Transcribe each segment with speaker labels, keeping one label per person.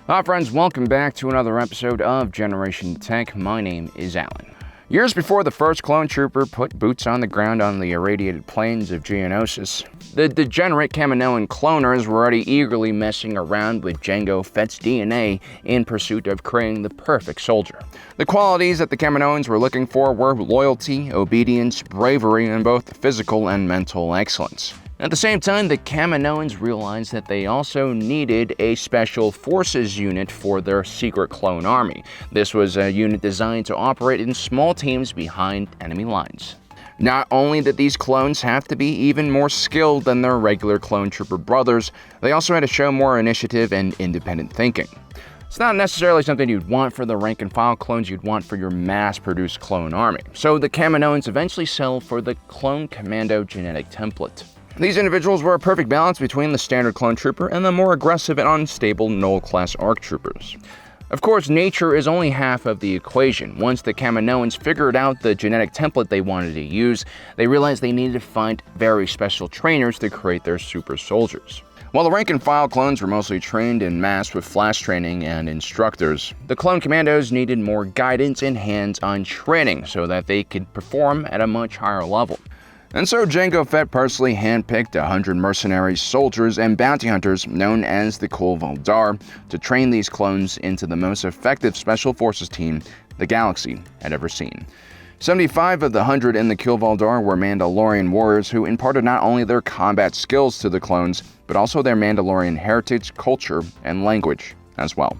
Speaker 1: Hi friends, welcome back to another episode of Generation Tech. My name is Alan. Years before the first clone trooper put boots on the ground on the irradiated plains of Geonosis, the degenerate Kaminoan cloners were already eagerly messing around with Jango Fett's DNA in pursuit of creating the perfect soldier. The qualities that the Kaminoans were looking for were loyalty, obedience, bravery, and both physical and mental excellence. At the same time, the Kaminoans realized that they also needed a special forces unit for their secret clone army. This was a unit designed to operate in small teams behind enemy lines. Not only did these clones have to be even more skilled than their regular clone trooper brothers, they also had to show more initiative and independent thinking. It's not necessarily something you'd want for the rank-and-file clones you'd want for your mass-produced clone army. So the Kaminoans eventually settled for the clone commando genetic template. These individuals were a perfect balance between the standard clone trooper and the more aggressive and unstable Null-class ARC troopers. Of course, nature is only half of the equation. Once the Kaminoans figured out the genetic template they wanted to use, they realized they needed to find very special trainers to create their super soldiers. While the rank-and-file clones were mostly trained in mass with flash training and instructors, the clone commandos needed more guidance and hands-on training so that they could perform at a much higher level. And so Jango Fett personally handpicked 100 mercenaries, soldiers, and bounty hunters known as the Cuy'val to train these clones into the most effective special forces team the galaxy had ever seen. 75 of the 100 in the Cuy'val were Mandalorian warriors who imparted not only their combat skills to the clones, but also their Mandalorian heritage, culture, and language as well.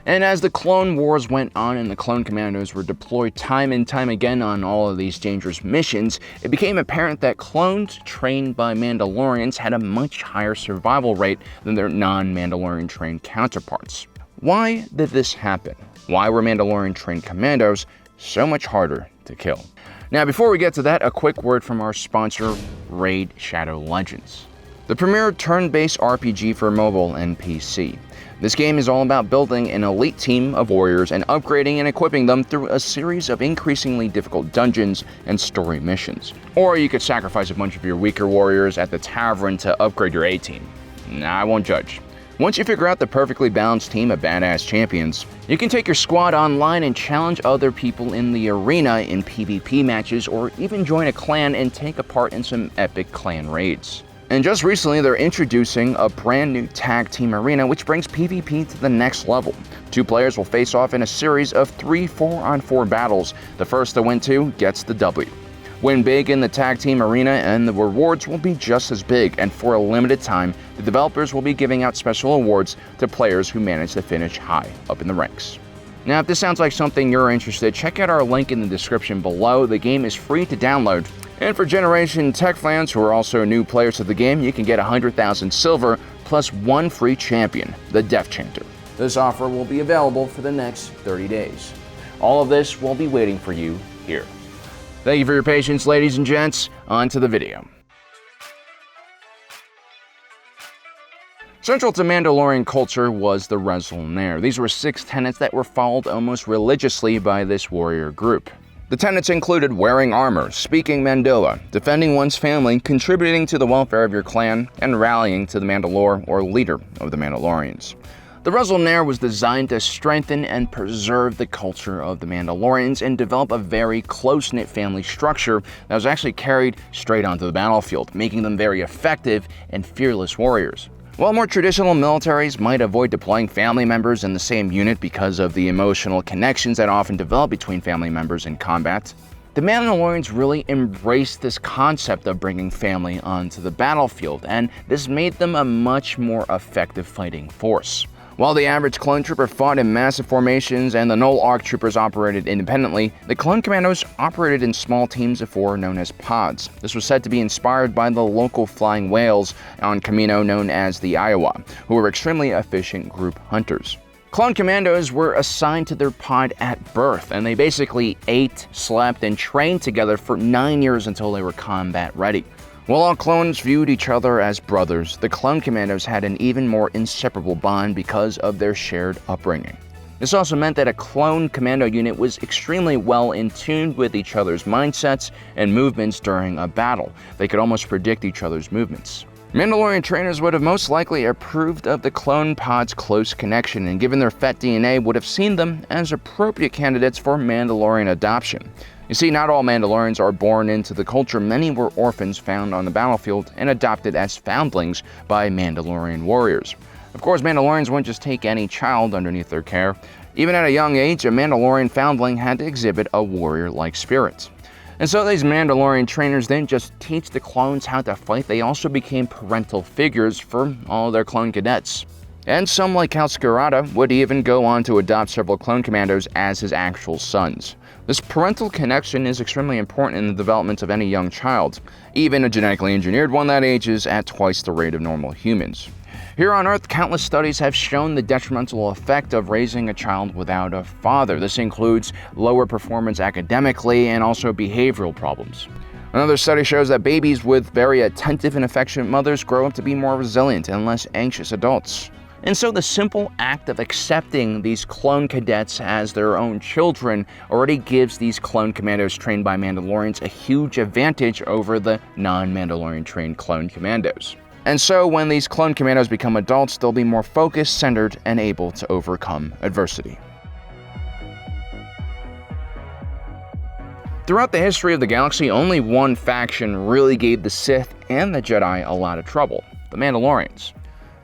Speaker 1: And as the Clone Wars went on and the Clone Commandos were deployed time and time again on all of these dangerous missions, it became apparent that clones trained by Mandalorians had a much higher survival rate than their non-Mandalorian trained counterparts. Why did this happen? Why were Mandalorian trained commandos so much harder to kill? Now, before we get to that, a quick word from our sponsor, Raid Shadow Legends, the premier turn-based RPG for mobile and PC. This game is all about building an elite team of warriors and upgrading and equipping them through a series of increasingly difficult dungeons and story missions. Or you could sacrifice a bunch of your weaker warriors at the tavern to upgrade your A-team. Nah, I won't judge. Once you figure out the perfectly balanced team of badass champions, you can take your squad online and challenge other people in the arena in PvP matches, or even join a clan and take a part in some epic clan raids. And just recently, they're introducing a brand new tag team arena which brings PvP to the next level. Two players will face off in a series of 3 4-on-4 battles. The first to win 2 gets the W. Win big in the tag team arena and the rewards will be just as big, and for a limited time, the developers will be giving out special awards to players who manage to finish high up in the ranks. Now, if this sounds like something you're interested, check out our link in the description below. The game is free to download. And for Generation Tech fans who are also new players to the game, you can get 100,000 silver plus 1 free champion, the Death Chanter. This offer will be available for the next 30 days. All of this will be waiting for you here. Thank you for your patience, ladies and gents. On to the video. Central to Mandalorian culture was the Razzle-Nair. These were 6 tenets that were followed almost religiously by this warrior group. The tenets included wearing armor, speaking Mandola, defending one's family, contributing to the welfare of your clan, and rallying to the Mandalore or leader of the Mandalorians. The Razzle-Nair was designed to strengthen and preserve the culture of the Mandalorians and develop a very close-knit family structure that was actually carried straight onto the battlefield, making them very effective and fearless warriors. While more traditional militaries might avoid deploying family members in the same unit because of the emotional connections that often develop between family members in combat, the Mandalorians really embraced this concept of bringing family onto the battlefield, and this made them a much more effective fighting force. While the average clone trooper fought in massive formations and the Null ARC troopers operated independently, the clone commandos operated in small teams of 4 known as pods. This was said to be inspired by the local flying whales on Kamino known as the Iowa, who were extremely efficient group hunters. Clone commandos were assigned to their pod at birth, and they basically ate, slept, and trained together for 9 years until they were combat ready. While all clones viewed each other as brothers, the clone commandos had an even more inseparable bond because of their shared upbringing. This also meant that a clone commando unit was extremely well in tune with each other's mindsets and movements during a battle. They could almost predict each other's movements. Mandalorian trainers would have most likely approved of the clone pod's close connection, and given their Fett DNA, would have seen them as appropriate candidates for Mandalorian adoption. You see, not all Mandalorians are born into the culture. Many were orphans found on the battlefield and adopted as foundlings by Mandalorian warriors. Of course, Mandalorians wouldn't just take any child underneath their care. Even at a young age, a Mandalorian foundling had to exhibit a warrior-like spirit. And so these Mandalorian trainers didn't just teach the clones how to fight, they also became parental figures for all their clone cadets. And some, like Cal Skirata, would even go on to adopt several clone commandos as his actual sons. This parental connection is extremely important in the development of any young child, even a genetically engineered one that ages at twice the rate of normal humans. Here on Earth, countless studies have shown the detrimental effect of raising a child without a father. This includes lower performance academically and also behavioral problems. Another study shows that babies with very attentive and affectionate mothers grow up to be more resilient and less anxious adults. And so the simple act of accepting these clone cadets as their own children already gives these clone commandos trained by Mandalorians a huge advantage over the non-Mandalorian trained clone commandos. And so when these clone commandos become adults, they'll be more focused, centered, and able to overcome adversity. Throughout the history of the galaxy, only one faction really gave the Sith and the Jedi a lot of trouble: the Mandalorians.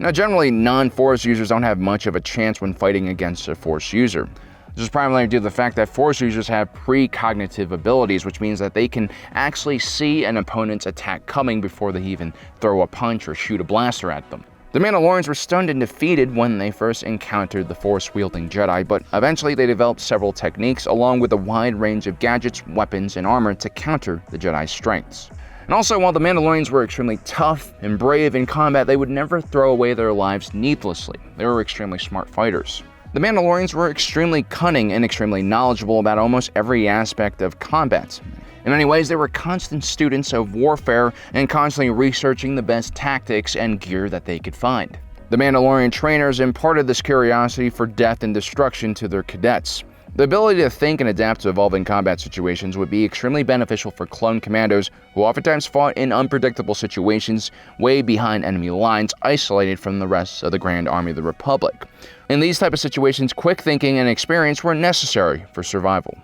Speaker 1: Now, generally, non-Force users don't have much of a chance when fighting against a Force user. This is primarily due to the fact that Force users have precognitive abilities, which means that they can actually see an opponent's attack coming before they even throw a punch or shoot a blaster at them. The Mandalorians were stunned and defeated when they first encountered the Force-wielding Jedi, but eventually they developed several techniques along with a wide range of gadgets, weapons, and armor to counter the Jedi's strengths. And also, while the Mandalorians were extremely tough and brave in combat, they would never throw away their lives needlessly. They were extremely smart fighters. The Mandalorians were extremely cunning and extremely knowledgeable about almost every aspect of combat. In many ways, they were constant students of warfare and constantly researching the best tactics and gear that they could find. The Mandalorian trainers imparted this curiosity for death and destruction to their cadets. The ability to think and adapt to evolving combat situations would be extremely beneficial for clone commandos who oftentimes fought in unpredictable situations way behind enemy lines, isolated from the rest of the Grand Army of the Republic. In these type of situations, quick thinking and experience were necessary for survival.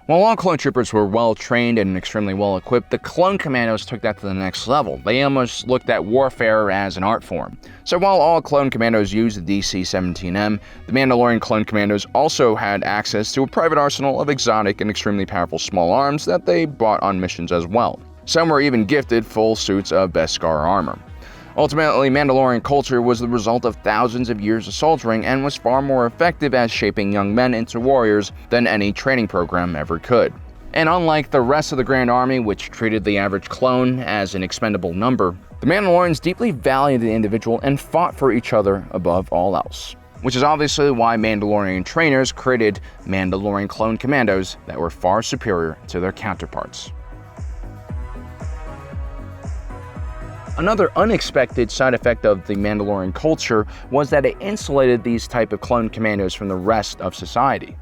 Speaker 1: While all clone troopers were well trained and extremely well equipped, the clone commandos took that to the next level. They almost looked at warfare as an art form. So while all clone commandos used the DC-17M, the Mandalorian clone commandos also had access to a private arsenal of exotic and extremely powerful small arms that they brought on missions as well. Some were even gifted full suits of Beskar armor. Ultimately, Mandalorian culture was the result of thousands of years of soldiering and was far more effective at shaping young men into warriors than any training program ever could. And unlike the rest of the Grand Army, which treated the average clone as an expendable number, the Mandalorians deeply valued the individual and fought for each other above all else. Which is obviously why Mandalorian trainers created Mandalorian clone commandos that were far superior to their counterparts. Another unexpected side effect of the Mandalorian culture was that it insulated these type of clone commandos from the rest of society.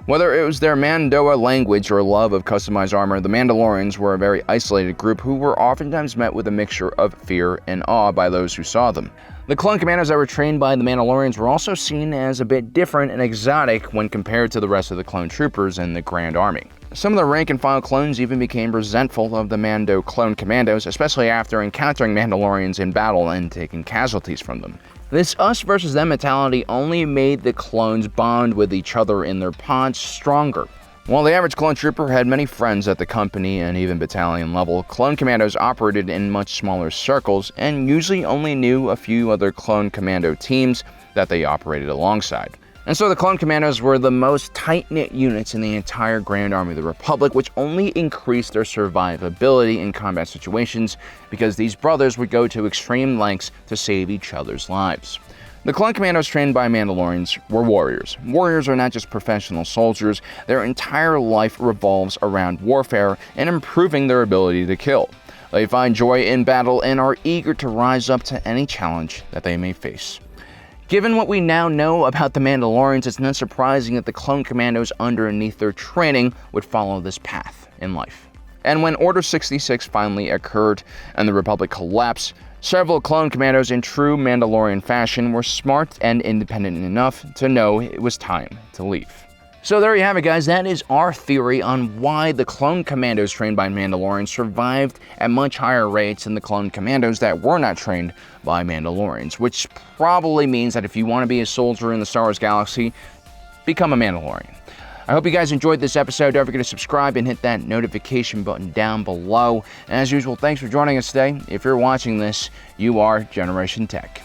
Speaker 1: Whether it was their Mandoa language or love of customized armor, the Mandalorians were a very isolated group who were oftentimes met with a mixture of fear and awe by those who saw them. The clone commandos that were trained by the Mandalorians were also seen as a bit different and exotic when compared to the rest of the clone troopers in the Grand Army. Some of the rank-and-file clones even became resentful of the Mando clone commandos, especially after encountering Mandalorians in battle and taking casualties from them. This us-versus-them mentality only made the clones bond with each other in their pods stronger. While the average clone trooper had many friends at the company and even battalion level, clone commandos operated in much smaller circles and usually only knew a few other clone commando teams that they operated alongside. And so the clone commandos were the most tight-knit units in the entire Grand Army of the Republic, which only increased their survivability in combat situations because these brothers would go to extreme lengths to save each other's lives. The clone commandos trained by Mandalorians were warriors. Warriors are not just professional soldiers, their entire life revolves around warfare and improving their ability to kill. They find joy in battle and are eager to rise up to any challenge that they may face. Given what we now know about the Mandalorians, it's not surprising that the clone commandos underneath their training would follow this path in life. And when Order 66 finally occurred and the Republic collapsed, several clone commandos in true Mandalorian fashion were smart and independent enough to know it was time to leave. So there you have it, guys. That is our theory on why the clone commandos trained by Mandalorians survived at much higher rates than the clone commandos that were not trained by Mandalorians, which probably means that if you want to be a soldier in the Star Wars galaxy, become a Mandalorian. I hope you guys enjoyed this episode. Don't forget to subscribe and hit that notification button down below. And as usual, thanks for joining us today. If you're watching this, you are Generation Tech.